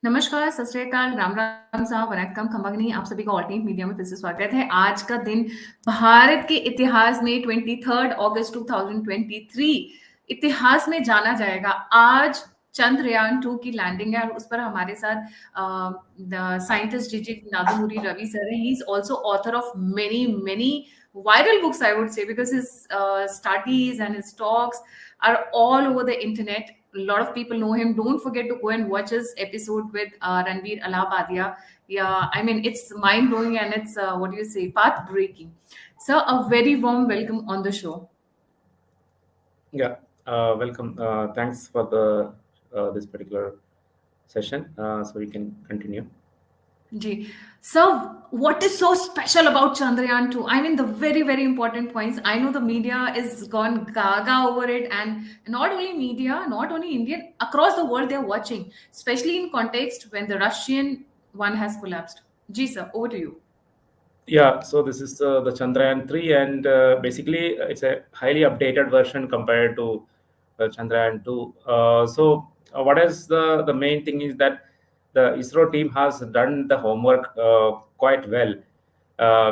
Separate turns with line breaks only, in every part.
नमस्कार, सत श्री अकाल, राम राम साहब, वनक्कम, खम्बागनी, आप सभी का ऑल्टरनेट मीडिया में फिर से स्वागत है। आज का दिन भारत के इतिहास में 23 अगस्त 2023 इतिहास में जाना जाएगा। आज चंद्रयान 2 की लैंडिंग है और उस पर हमारे साथ साइंटिस्ट जिजिथ नादुमुरी रवि सर है। He is also author of many viral books, I would say, because his studies and his talks are all over the internet. A lot of people know him. Don't forget to go and watch his episode with Ranveer Allahabadia. Yeah, I mean, it's mind blowing and it's what do you say, path breaking. So, a very warm welcome on the show.
Yeah, welcome. Thanks for the this particular session. So we can continue.
Ji. So, what is so special about Chandrayaan 2? I mean, the very important points. I know the media is gone gaga over it, and not only media, not only Indian, across the world they're watching, especially in context when the Russian one has collapsed. Ji sir, over to you.
Yeah, so this is the Chandrayaan 3, and basically it's a highly updated version compared to Chandrayaan 2. What is the main thing is that the ISRO team has done the homework quite well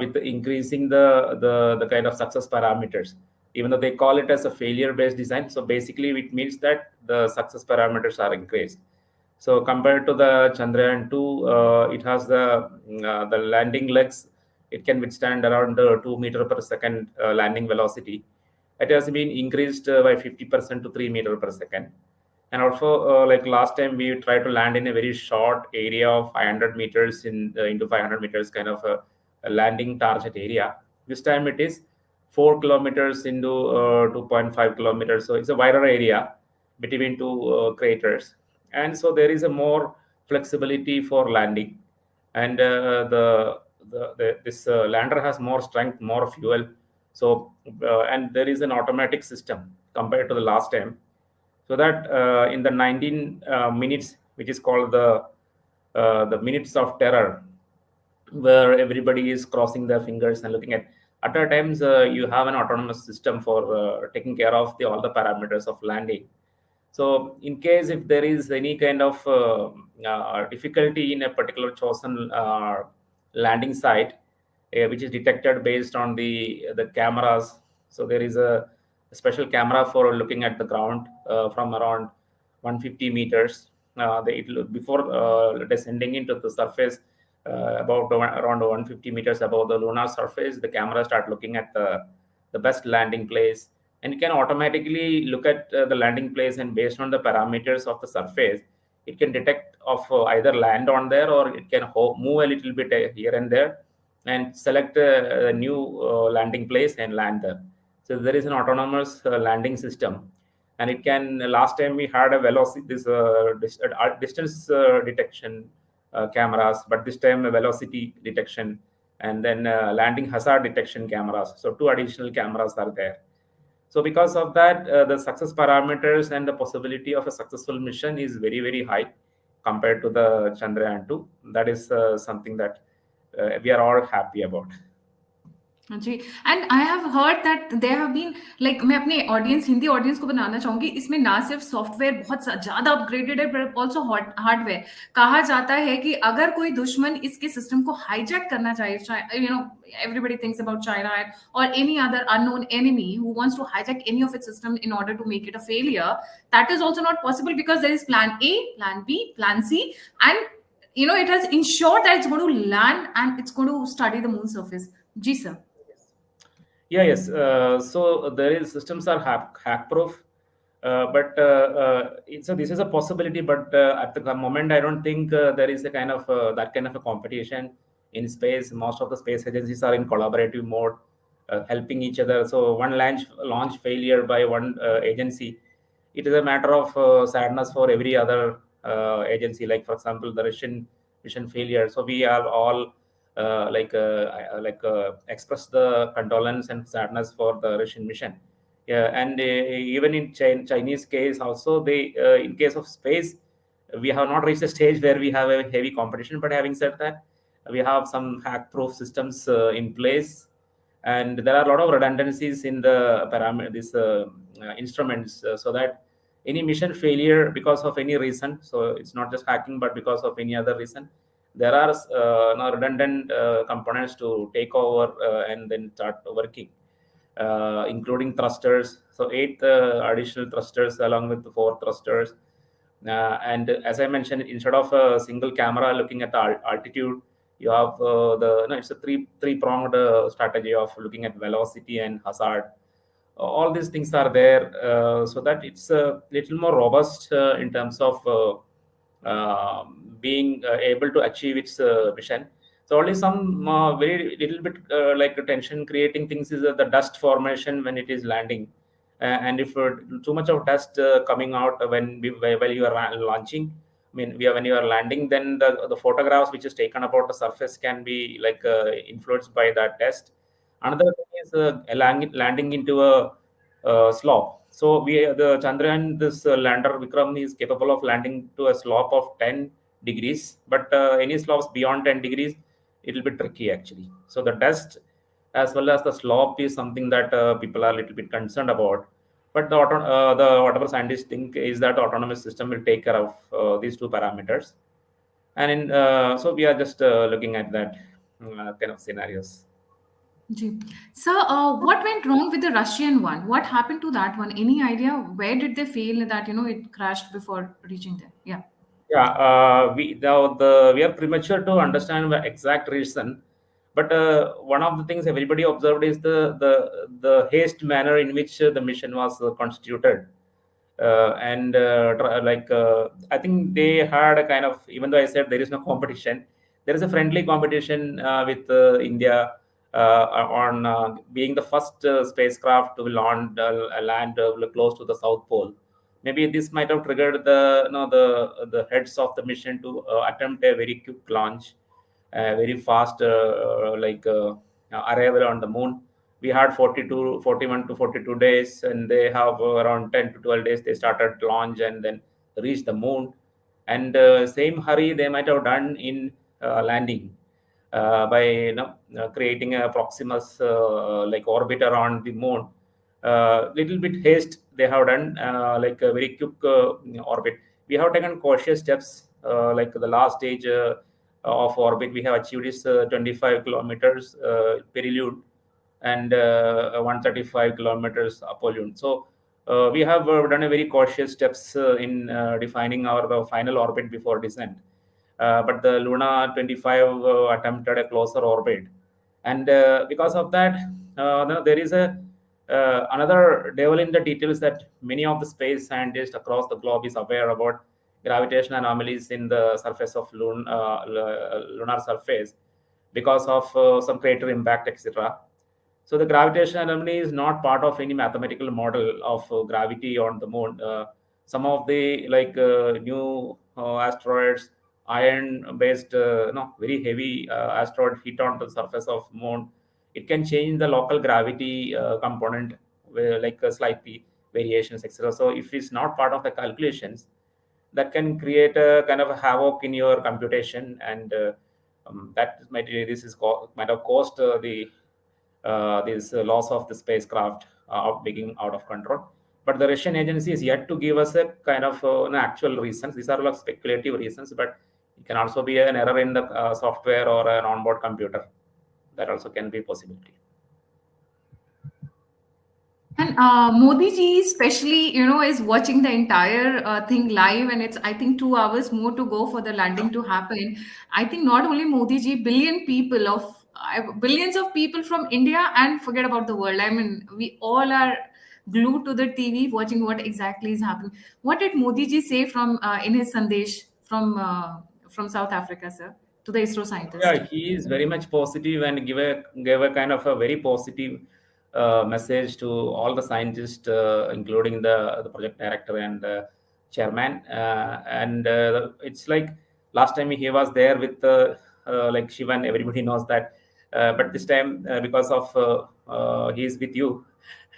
with increasing the kind of success parameters. Even though they call it as a failure-based design, so basically it means that the success parameters are increased. So compared to the Chandrayaan 2, it has the landing legs. It can withstand around 2 meter per second landing velocity. It has been increased by 50% to 3 meter per second. And also, like last time, we tried to land in a very short area of 500 meters into 500 meters kind of a landing target area. This time it is 4 kilometers into 2.5 kilometers. So it's a wider area between two craters. And so there is a more flexibility for landing. And this lander has more strength, more fuel. So, and there is an automatic system compared to the last time. So that in the 19 minutes, which is called the minutes of terror, where everybody is crossing their fingers and looking at times, you have an autonomous system for taking care of all the parameters of landing. So in case if there is any kind of difficulty in a particular chosen landing site, which is detected based on the cameras. So there is a special camera for looking at the ground from around 150 meters. Before descending into the surface, about around 150 meters above the lunar surface, the camera start looking at the best landing place, and it can automatically look at the landing place, and based on the parameters of the surface, it can detect of either land on there, or it can move a little bit here and there and select a new landing place and land there. So there is an autonomous landing system, and it can, last time we had a velocity, this distance detection cameras, but this time a velocity detection, and then landing hazard detection cameras. So 2 additional cameras are there. So because of that, the success parameters and the possibility of a successful mission is very high compared to the Chandrayaan 2. That is something that we are all happy about.
जी and I have heard that they have been like, मैं अपने audience, Hindi audience को बनाना चाहूंगी, इसमें ना सिर्फ software बहुत ज्यादा अपग्रेडेड है बट ऑल्सो हार्डवेयर। कहा जाता है कि अगर कोई दुश्मन इसके सिस्टम को हाईजैक करना चाहे, you know, everybody thinks about China or any other unknown enemy who wants to hijack any of its system in order to make it a failure, that is also not possible because there is plan A, plan B, plan C, and you know, it has ensured that it's going to land and it's going to study the moon surface. Ji sir.
Yes. So there is systems are hack proof, but so this is a possibility. But at the moment, I don't think there is a kind of that kind of a competition in space. Most of the space agencies are in collaborative mode, helping each other. So one launch failure by one agency, it is a matter of sadness for every other agency. Like for example, the Russian mission failure. So we are all express the condolence and sadness for the Russian mission. Yeah, and even in Chinese case also, they in case of space, we have not reached a stage where we have a heavy competition. But having said that, we have some hack-proof systems in place, and there are a lot of redundancies in the instruments, so that any mission failure because of any reason, so it's not just hacking, but because of any other reason, there are redundant components to take over and then start working, including thrusters. So 8 additional thrusters along with the 4 thrusters. And as I mentioned, instead of a single camera looking at the altitude, you have it's a three pronged strategy of looking at velocity and hazard. All these things are there, so that it's a little more robust in terms of being able to achieve its mission. So only some very little bit like tension creating things is the dust formation when it is landing. And if too much of dust coming out while you are launching, I mean, when you are landing, then the photographs which is taken about the surface can be like influenced by that dust. Another thing is landing into a slope. So the Chandrayaan, this lander Vikram is capable of landing to a slope of 10 degrees, but any slopes beyond 10 degrees, it will be tricky actually. So the dust as well as the slope is something that people are a little bit concerned about. But the whatever scientists think is that the autonomous system will take care of these 2 parameters. And so we are just looking at that kind of scenarios.
Ji. So, what went wrong with the Russian one? What happened to that one? Any idea? Where did they fail that it crashed before reaching there? Yeah.
Yeah, we are premature to understand the exact reason, but one of the things everybody observed is the haste manner in which the mission was constituted. And I think they had a kind of, even though I said there is no competition, there is a friendly competition with India on being the first spacecraft to land close to the South Pole. Maybe this might have triggered the heads of the mission to attempt a very quick launch, very fast arrival on the moon. We had 41 to 42 days, and they have around 10 to 12 days they started launch and then reach the moon. And same hurry they might have done in landing, by creating a proximus like orbit around the moon. Little bit haste they have done, like a very quick orbit. We have taken cautious steps, like the last stage of orbit we have achieved is 25 kilometers perilude and 135 kilometers apolune. So we have done a very cautious steps in defining our final orbit before descent. But the Luna 25 attempted a closer orbit, and because of that, there is a another devil in the details that many of the space scientists across the globe is aware about gravitational anomalies in the surface of lunar surface because of some crater impact, etc. So the gravitational anomaly is not part of any mathematical model of gravity on the moon. Some of the new asteroids, iron-based, very heavy asteroid hit on the surface of moon. It can change the local gravity component, slightly variations, etc. So if it's not part of the calculations, that can create a kind of a havoc in your computation, and might have caused the this loss of the spacecraft being out of control. But the Russian agency is yet to give us a kind of an actual reasons. These are like speculative reasons, but it can also be an error in the software or an onboard computer. That also can be a possibility.
And Modi ji, especially, is watching the entire thing live, and it's, I think, 2 hours more to go for the landing to happen. I think not only Modi ji, billions of people from India, and forget about the world. I mean, we all are glued to the TV watching what exactly is happening. What did Modi ji say from in his sandesh from South Africa, sir, to the ISRO scientist?
Yeah, he is very much positive and gave a kind of a very positive message to all the scientists, including the project director and chairman. And it's like last time he was there with like Shivan, everybody knows that. But this time, because of he is with you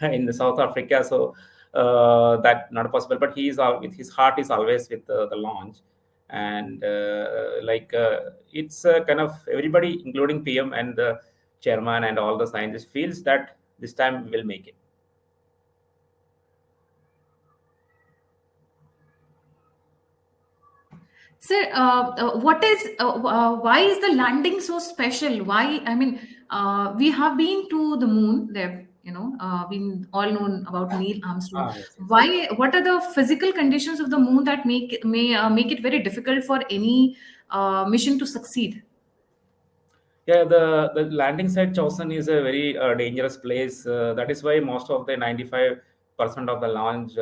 in the South Africa, so that not possible. But he is with his heart is always with the launch. And it's kind of everybody, including PM and the chairman and all the scientists, feels that this time we will make it.
Sir, why is the landing so special? Why? I mean, we have been to the moon. There, we all know about Neil Armstrong.
Yes, yes.
Why? What are the physical conditions of the moon that make it very difficult for any mission to succeed?
Yeah, the landing site chosen is a very dangerous place. That is why most of the 95% of the launch,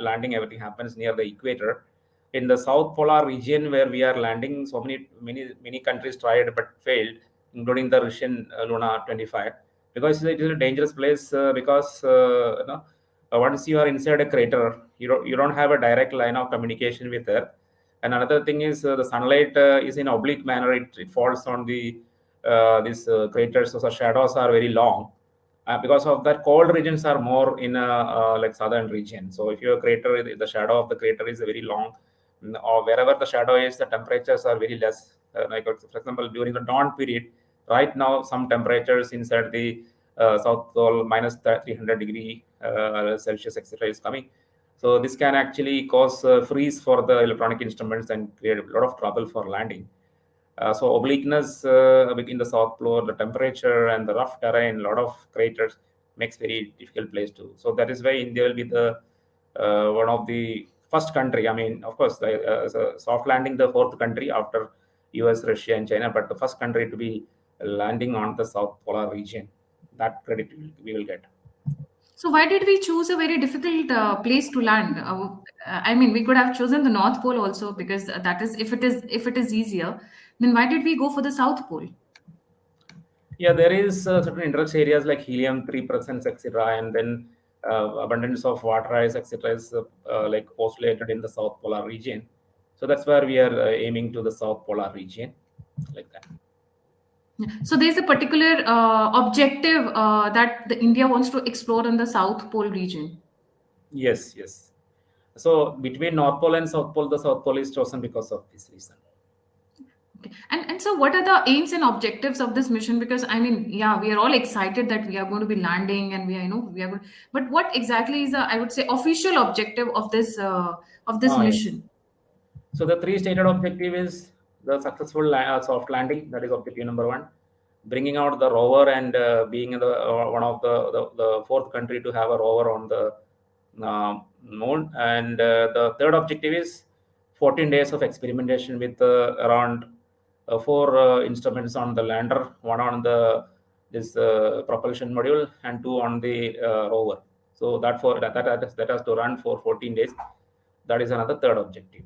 landing, everything happens near the equator. In the South Polar region where we are landing, so many countries tried but failed, including the Russian Luna 25, because it is a dangerous place. Because once you are inside a crater, you don't have a direct line of communication with Earth. And another thing is the sunlight is in oblique manner. It falls on the these craters, so the shadows are very long. Because of that, cold regions are more in like southern region. So if you have a crater, the shadow of the crater is very long. Or wherever the shadow is, the temperatures are very less. Like for example, during the dawn period, right now some temperatures inside the South Pole minus 300 degree Celsius, etc., is coming. So this can actually cause freeze for the electronic instruments and create a lot of trouble for landing. So obliqueness in the south pole, the temperature and the rough terrain, a lot of craters makes very difficult place to. So that is why India will be the one of the first country. I mean, of course, so soft landing the fourth country after US, Russia, and China, but the first country to be landing on the south polar region. That credit we will get.
So why did we choose a very difficult place to land? I mean, we could have chosen the North Pole also because that is if it is easier. Then why did we go for the South Pole?
Yeah, there is certain interest areas like helium-3 presence, etc., and then abundance of water ice, etc., is like postulated in the South Polar region. So that's where we are aiming to the South Polar region, like that.
So there's a particular objective that the India wants to explore in the South Pole region.
Yes, yes. So between North Pole and South Pole, the South Pole is chosen because of this reason.
Okay. And so what are the aims and objectives of this mission? Because I mean, yeah, we are all excited that we are going to be landing and we are going. But what exactly is the, I would say, official objective of this
Yes.
mission?
So the three stated objective is the successful soft landing. That is objective number one. Bringing out the rover and being one of the fourth country to have a rover on the moon. And the third objective is 14 days of experimentation with around four instruments on the lander, one on the this propulsion module, and two on the rover. So that has to run for 14 days. That is another third objective.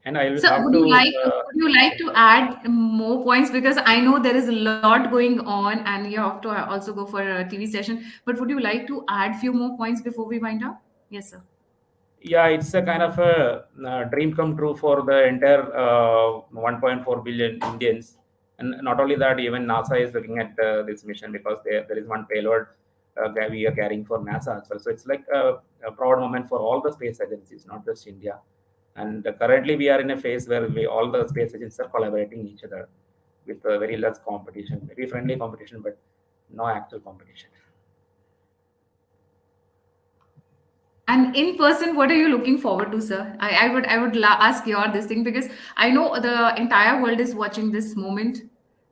And I will
So
have
would you
to.
like would you like to add more points because I know there is a lot going on and you have to also go for a TV session. But would you like to add few more points before we wind up? Yes, sir.
Yeah, it's a kind of a dream come true for the entire 1.4 billion Indians. And not only that, even NASA is looking at this mission because there is one payload that we are carrying for NASA as well. So it's like a proud moment for all the space agencies, not just India. And currently, we are in a phase where all the space agencies are collaborating each other with very less competition, very friendly competition, but no actual competition.
And in person, what are you looking forward to, sir? I would ask your this thing because I know the entire world is watching this moment,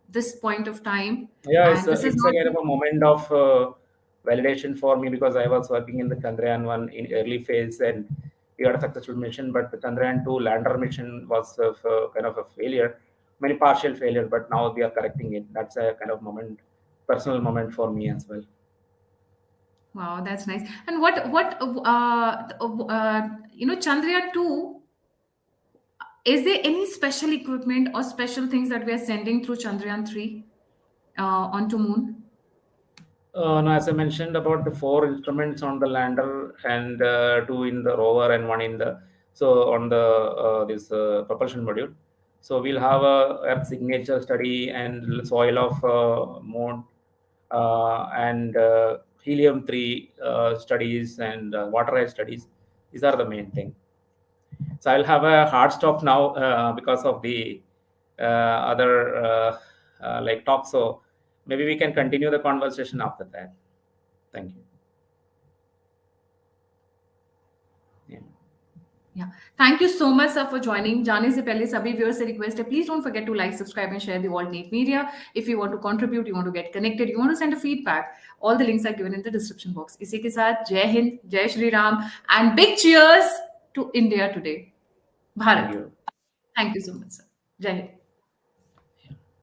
this point of time,
Yeah,
and this is
it's a
not.
kind of a moment of validation for me because I was working in the Chandrayaan 1 in early phase and we had a successful mission, but the Chandrayaan 2 lander mission was kind of a failure, many partial failure, but now we are correcting it. That's a kind of moment, personal moment for me as well.
Wow, that's nice. And Chandrayaan 2, is there any special equipment or special things that we are sending through Chandrayaan 3 onto moon?
Now, as I mentioned about the four instruments on the lander and two in the rover and one in the on the this propulsion module. So we'll have a Earth signature study and soil of moon and helium-3 studies and water ice studies. These are the main thing. So I'll have a hard stop now because of the other like talk. So maybe we can continue the conversation after that. Thank you. Yeah.
Yeah. Thank you so much, sir, for joining. जाने से पहले सभी viewers से request है, please don't forget to like, subscribe, and share the alternate media. If you want to contribute, you want to get connected, you want to send a feedback, all the links are given in the description box. इसी के साथ जय हिंद, जय Shri Ram, and big cheers to India today.
Thank
Bharat.
you.
Thank you so much, sir. Jai Hind.